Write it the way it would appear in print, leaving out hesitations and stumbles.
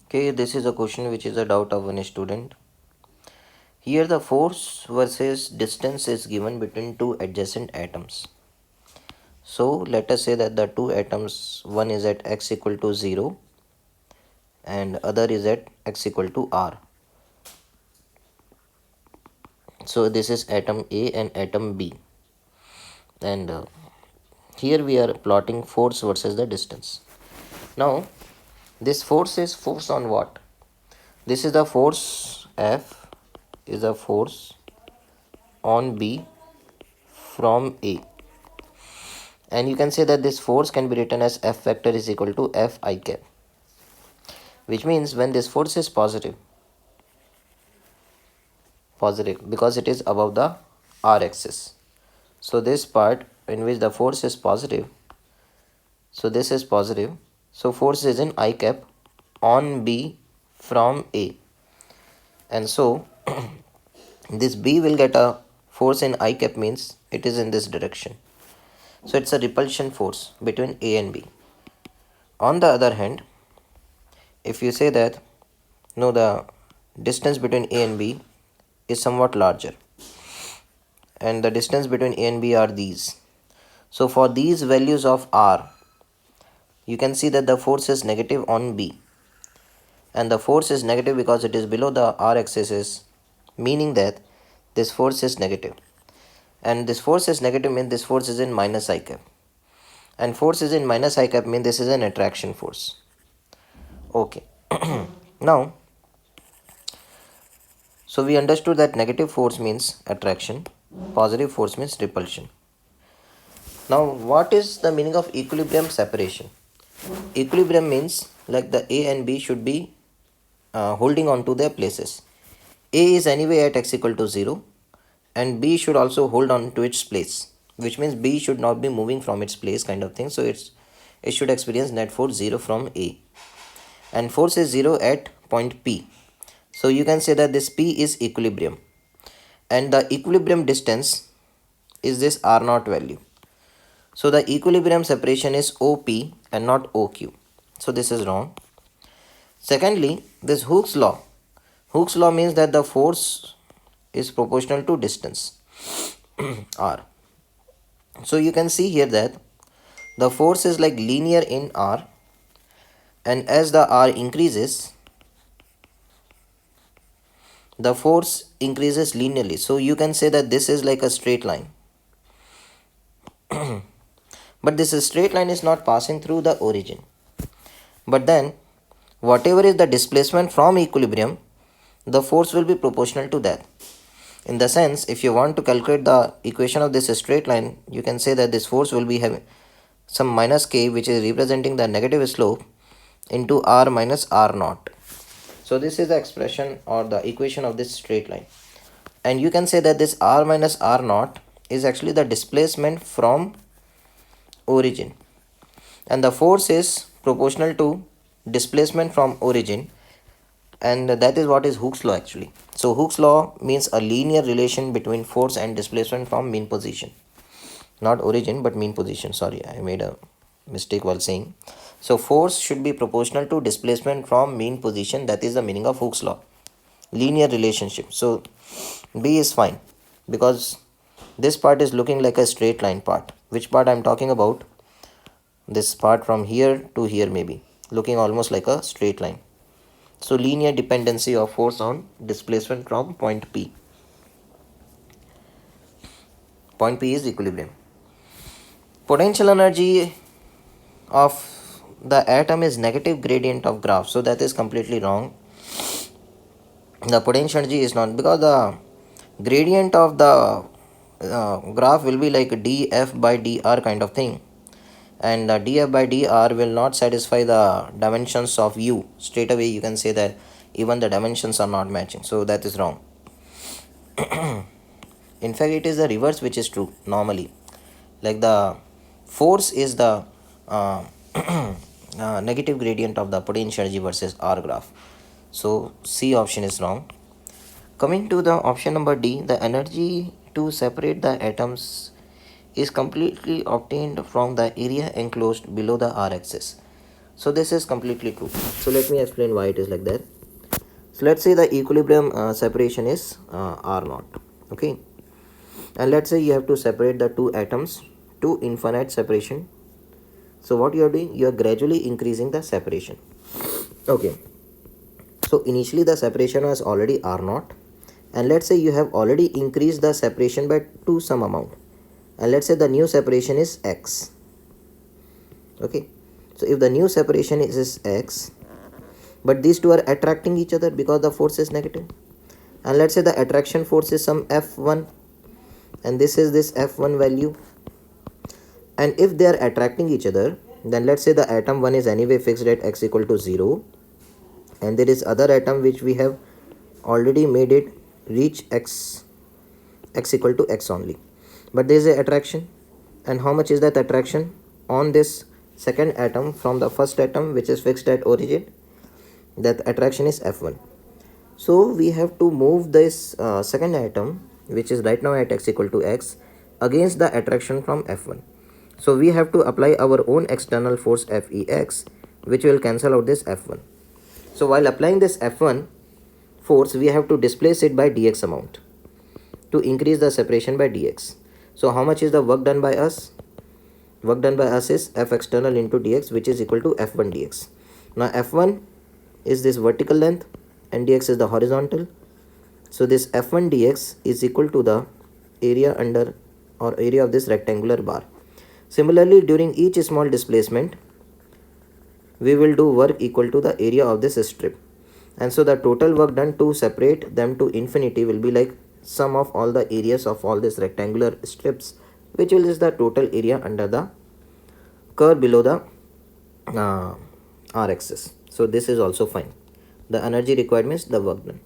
Okay, this is a question which is a doubt of one student. Here the force versus distance is given between two adjacent atoms. So let us say that the two atoms, one is at x equal to 0 and other is at x equal to r. So this is atom A and atom B, and here we are plotting force versus the distance. Now this force is force on what? This is the force F is a force on B from A, and you can say that this force can be written as F vector is equal to F I cap, which means when this force is positive because it is above the R axis. So this part in which the force is positive, so this is positive, so force is in I cap on B from A, and so this B will get a force in I cap, means it is in this direction. So it's a repulsion force between A and B. On the other hand, if you say that no, the distance between A and B is somewhat larger, and the distance between A and B are these. So for these values of R, you can see that the force is negative on B, and the force is negative because it is below the R axis, meaning that this force is negative, and this force is negative means this force is in minus I cap, and force is in minus I cap means this is an attraction force. Okay. Now, so we understood that negative force means attraction, positive force means repulsion. Now what is the meaning of equilibrium separation? Equilibrium means like the A and B should be holding on to their places. A is anyway at x equal to 0 and B should also hold on to its place, which means B should not be moving from its place kind of thing. So it should experience net force 0 from A, and force is 0 at point P. So you can say that this P is equilibrium, and the equilibrium distance is this R naught value. So the equilibrium separation is OP and not OQ. So this is wrong. Secondly, this Hooke's law. Hooke's law means that the force is proportional to distance R. So you can see here that the force is like linear in R, and as the R increases, the force increases linearly. So you can say that this is like a straight line. But this straight line is not passing through the origin. But then whatever is the displacement from equilibrium, the force will be proportional to that. In the sense, if you want to calculate the equation of this straight line, you can say that this force will be having some minus k, which is representing the negative slope, into r minus r naught. So this is the expression or the equation of this straight line. And you can say that this r minus r naught is actually the displacement from origin, and the force is proportional to displacement from origin, and that is what is Hooke's law actually. So Hooke's law means a linear relation between force and displacement from mean position, not origin but mean position. Sorry, I made a mistake while saying. So force should be proportional to displacement from mean position. That is the meaning of Hooke's law, linear relationship. So B is fine because this part is looking like a straight line part. Which part I'm talking about? This part from here to here, maybe looking almost like a straight line. So linear dependency of force on displacement from point P. Point P is equilibrium. Potential energy of the atom is negative gradient of graph. So that is completely wrong. The potential energy is not, because the gradient of the graph will be like df by dr kind of thing, and the df by dr will not satisfy the dimensions of u. Straight away you can say that even the dimensions are not matching, so that is wrong. In fact, it is the reverse which is true normally. Like the force is the negative gradient of the potential energy versus r graph. So C option is wrong. Coming to the option number D, the energy to separate the atoms is completely obtained from the area enclosed below the r axis. So this is completely true. So let me explain why it is like that. So let's say the equilibrium separation is R naught. Okay, and let's say you have to separate the two atoms to infinite separation. So what you are doing, you are gradually increasing the separation. Okay, so initially the separation was already R naught, and let's say you have already increased the separation by to some amount, and let's say the new separation is X. Okay, so if the new separation is X, but these two are attracting each other because the force is negative, and let's say the attraction force is some F1, and this is this F1 value, and if they are attracting each other, then let's say the atom 1 is anyway fixed at x equal to 0, and there is other atom which we have already made it reach x equal to x only, but there is a attraction. And how much is that attraction on this second atom from the first atom which is fixed at origin? That attraction is F1. So we have to move this second atom which is right now at x equal to x against the attraction from F1. So we have to apply our own external force Fex, which will cancel out this F1. So while applying this F1 force, we have to displace it by dx amount to increase the separation by dx. So how much is the work done by us? Work done by us is F external into dx, which is equal to F1 dx. Now F1 is this vertical length and dx is the horizontal. So this F1 dx is equal to the area under or area of this rectangular bar. Similarly, during each small displacement, we will do work equal to the area of this strip. And so the total work done to separate them to infinity will be like sum of all the areas of all these rectangular strips, which is the total area under the curve below the r axis. So this is also fine. The energy required means the work done.